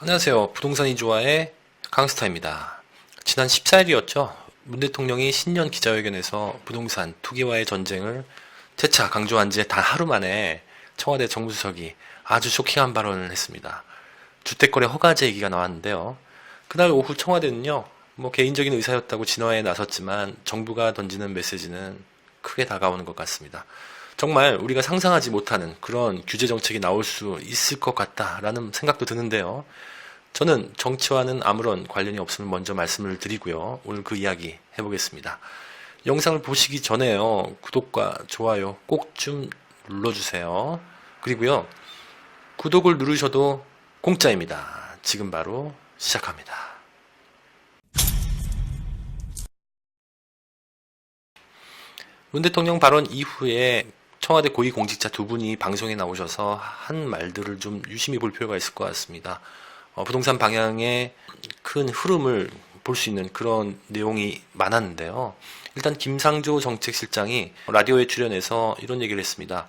안녕하세요. 부동산 이주와의 강스타입니다. 지난 14일이었죠. 문 대통령이 신년 기자회견에서 부동산 투기와의 전쟁을 재차 강조한 지 단 하루 만에 청와대 정무수석이 아주 쇼킹한 발언을 했습니다. 주택거래 허가제 얘기가 나왔는데요. 그날 오후 청와대는요, 개인적인 의사였다고 진화에 나섰지만 정부가 던지는 메시지는 크게 다가오는 것 같습니다. 정말 우리가 상상하지 못하는 그런 규제 정책이 나올 수 있을 것 같다라는 생각도 드는데요. 저는 정치와는 아무런 관련이 없음을 먼저 말씀을 드리고요. 오늘 그 이야기 해보겠습니다. 영상을 보시기 전에요. 구독과 좋아요 꼭 좀 눌러주세요. 그리고요. 구독을 누르셔도 공짜입니다. 지금 바로 시작합니다. 문 대통령 발언 이후에 청와대 고위공직자 두 분이 방송에 나오셔서 한 말들을 좀 유심히 볼 필요가 있을 것 같습니다. 부동산 방향의 큰 흐름을 볼 수 있는 그런 내용이 많았는데요. 일단 김상조 정책실장이 라디오에 출연해서 이런 얘기를 했습니다.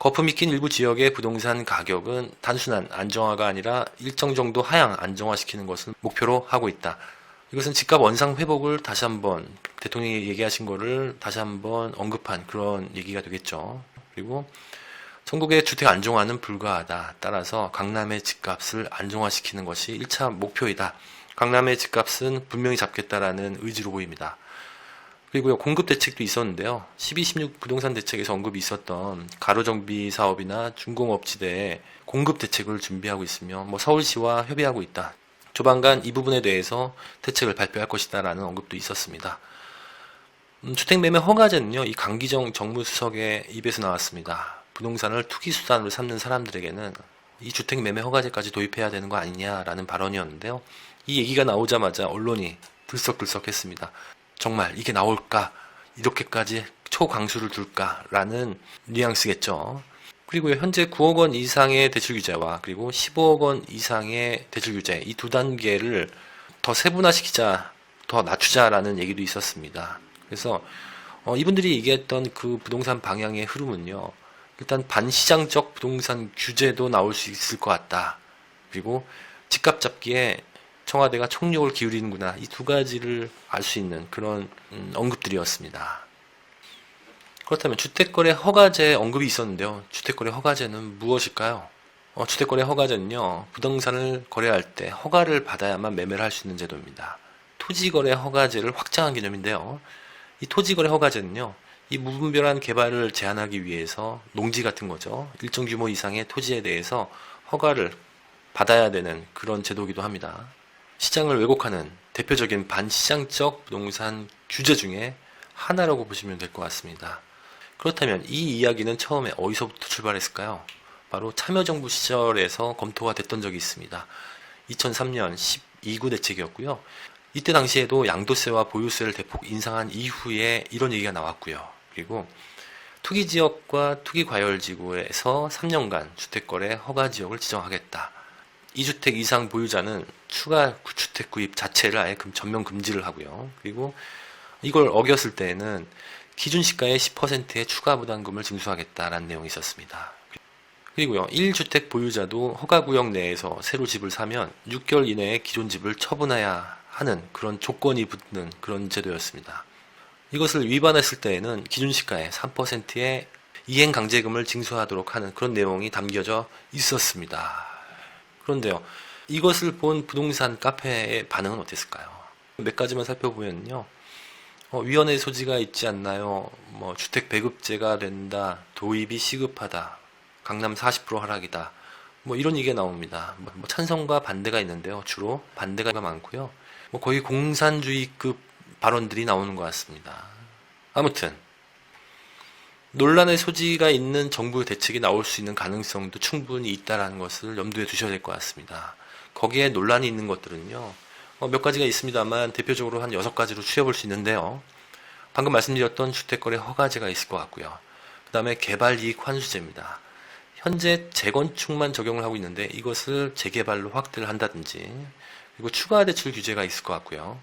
거품이 낀 일부 지역의 부동산 가격은 단순한 안정화가 아니라 일정 정도 하향 안정화시키는 것을 목표로 하고 있다. 이것은 집값 원상 회복을 다시 한번 대통령이 얘기하신 거를 다시 한번 언급한 그런 얘기가 되겠죠. 그리고 전국의 주택 안정화는 불가하다. 따라서 강남의 집값을 안정화시키는 것이 1차 목표이다. 강남의 집값은 분명히 잡겠다라는 의지로 보입니다. 그리고요, 공급 대책도 있었는데요. 12, 16 부동산 대책에서 언급이 있었던 가로정비 사업이나 중공업지대에 공급 대책을 준비하고 있으며 서울시와 협의하고 있다. 조만간 이 부분에 대해서 대책을 발표할 것이다라는 언급도 있었습니다. 주택매매 허가제는요, 이 강기정 정무수석의 입에서 나왔습니다. 부동산을 투기 수단으로 삼는 사람들에게는 이 주택매매 허가제까지 도입해야 되는 거 아니냐라는 발언이었는데요. 이 얘기가 나오자마자 언론이 들썩들썩했습니다. 정말 이게 나올까? 이렇게까지 초강수를 둘까라는 뉘앙스겠죠. 그리고 현재 9억 원 이상의 대출 규제와 그리고 15억 원 이상의 대출 규제 이 두 단계를 더 세분화시키자, 더 낮추자라는 얘기도 있었습니다. 그래서 이분들이 얘기했던 그 부동산 방향의 흐름은요. 일단 반시장적 부동산 규제도 나올 수 있을 것 같다. 그리고 집값 잡기에 청와대가 총력을 기울이는구나. 이 두 가지를 알 수 있는 그런 언급들이었습니다. 그렇다면 주택거래 허가제 언급이 있었는데요. 주택거래 허가제는 무엇일까요? 주택거래 허가제는요. 부동산을 거래할 때 허가를 받아야만 매매를 할 수 있는 제도입니다. 토지거래 허가제를 확장한 개념인데요. 이 토지거래 허가제는요. 이 무분별한 개발을 제한하기 위해서 농지 같은 거죠. 일정 규모 이상의 토지에 대해서 허가를 받아야 되는 그런 제도이기도 합니다. 시장을 왜곡하는 대표적인 반시장적 부동산 규제 중에 하나라고 보시면 될 것 같습니다. 그렇다면 이 이야기는 처음에 어디서부터 출발했을까요? 바로 참여정부 시절에서 검토가 됐던 적이 있습니다. 2003년 12구 대책이었고요. 이때 당시에도 양도세와 보유세를 대폭 인상한 이후에 이런 얘기가 나왔고요. 그리고 투기지역과 투기과열지구에서 3년간 주택거래 허가지역을 지정하겠다. 2주택 이상 보유자는 추가 주택 구입 자체를 아예 전면 금지를 하고요. 그리고 이걸 어겼을 때에는 기준 시가의 10%의 추가 부담금을 징수하겠다라는 내용이 있었습니다. 그리고요, 1주택 보유자도 허가구역 내에서 새로 집을 사면 6개월 이내에 기존 집을 처분해야 하는 그런 조건이 붙는 그런 제도였습니다. 이것을 위반했을 때에는 기준 시가의 3%의 이행 강제금을 징수하도록 하는 그런 내용이 담겨져 있었습니다. 그런데요, 이것을 본 부동산 카페의 반응은 어땠을까요? 몇 가지만 살펴보면요. 위헌의 소지가 있지 않나요? 주택 배급제가 된다. 도입이 시급하다. 강남 40% 하락이다. 이런 얘기가 나옵니다. 찬성과 반대가 있는데요. 주로 반대가 많고요. 거의 공산주의급 발언들이 나오는 것 같습니다. 아무튼 논란의 소지가 있는 정부의 대책이 나올 수 있는 가능성도 충분히 있다는 것을 염두에 두셔야 될 것 같습니다. 거기에 논란이 있는 것들은요. 몇 가지가 있습니다만 대표적으로 한 6가지로 추려볼 수 있는데요. 방금 말씀드렸던 주택거래 허가제가 있을 것 같고요. 그 다음에 개발이익 환수제입니다. 현재 재건축만 적용을 하고 있는데 이것을 재개발로 확대를 한다든지, 그리고 추가 대출 규제가 있을 것 같고요.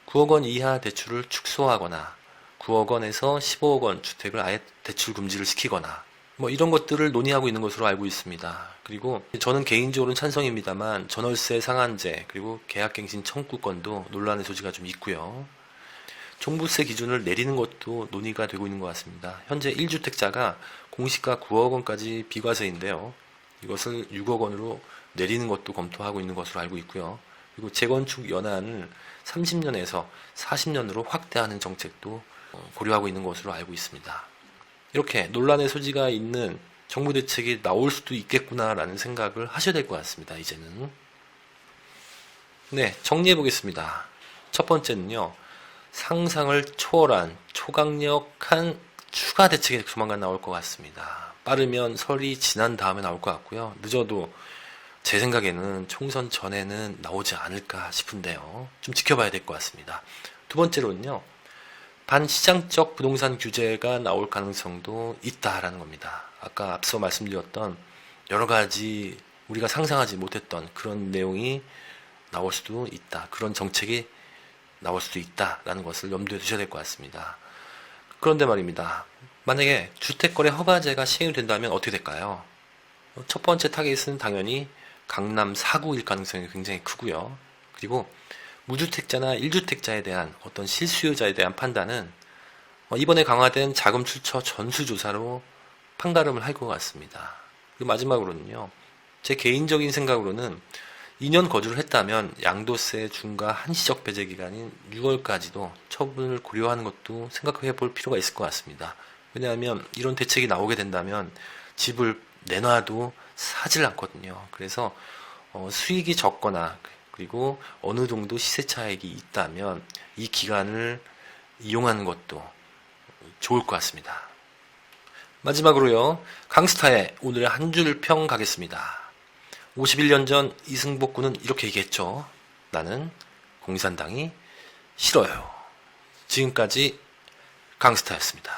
9억 원 이하 대출을 축소하거나 9억 원에서 15억 원 주택을 아예 대출 금지를 시키거나, 뭐 이런 것들을 논의하고 있는 것으로 알고 있습니다. 그리고 저는 개인적으로는 찬성입니다만 전월세 상한제 그리고 계약갱신 청구권도 논란의 소지가 좀 있고요. 종부세 기준을 내리는 것도 논의가 되고 있는 것 같습니다. 현재 1주택자가 공시가 9억 원까지 비과세인데요. 이것을 6억 원으로 내리는 것도 검토하고 있는 것으로 알고 있고요. 그리고 재건축 연한을 30년에서 40년으로 확대하는 정책도 고려하고 있는 것으로 알고 있습니다. 이렇게 논란의 소지가 있는 정부 대책이 나올 수도 있겠구나라는 생각을 하셔야 될 것 같습니다. 이제는. 네, 정리해 보겠습니다. 첫 번째는요. 상상을 초월한 초강력한 추가 대책이 조만간 나올 것 같습니다. 빠르면 설이 지난 다음에 나올 것 같고요. 늦어도 제 생각에는 총선 전에는 나오지 않을까 싶은데요. 좀 지켜봐야 될 것 같습니다. 두 번째로는요. 반시장적 부동산 규제가 나올 가능성도 있다라는 겁니다. 아까 앞서 말씀드렸던 여러 가지 우리가 상상하지 못했던 그런 내용이 나올 수도 있다. 그런 정책이 나올 수도 있다라는 것을 염두에 두셔야 될 것 같습니다. 그런데 말입니다. 만약에 주택거래 허가제가 시행이 된다면 어떻게 될까요? 첫 번째 타겟은 당연히 강남 4구일 가능성이 굉장히 크고요. 그리고 무주택자나 1주택자에 대한 어떤 실수요자에 대한 판단은 이번에 강화된 자금 출처 전수조사로 판가름을 할 것 같습니다. 그리고 마지막으로는요. 제 개인적인 생각으로는 2년 거주를 했다면 양도세 중과 한시적 배제 기간인 6월까지도 처분을 고려하는 것도 생각해 볼 필요가 있을 것 같습니다. 왜냐하면 이런 대책이 나오게 된다면 집을 내놔도 사질 않거든요. 그래서 수익이 적거나 그리고 어느 정도 시세 차익이 있다면 이 기간을 이용하는 것도 좋을 것 같습니다. 마지막으로요. 강스타의 오늘의 한 줄 평 가겠습니다. 51년 전 이승복 군은 이렇게 얘기했죠. 나는 공산당이 싫어요. 지금까지 강스타였습니다.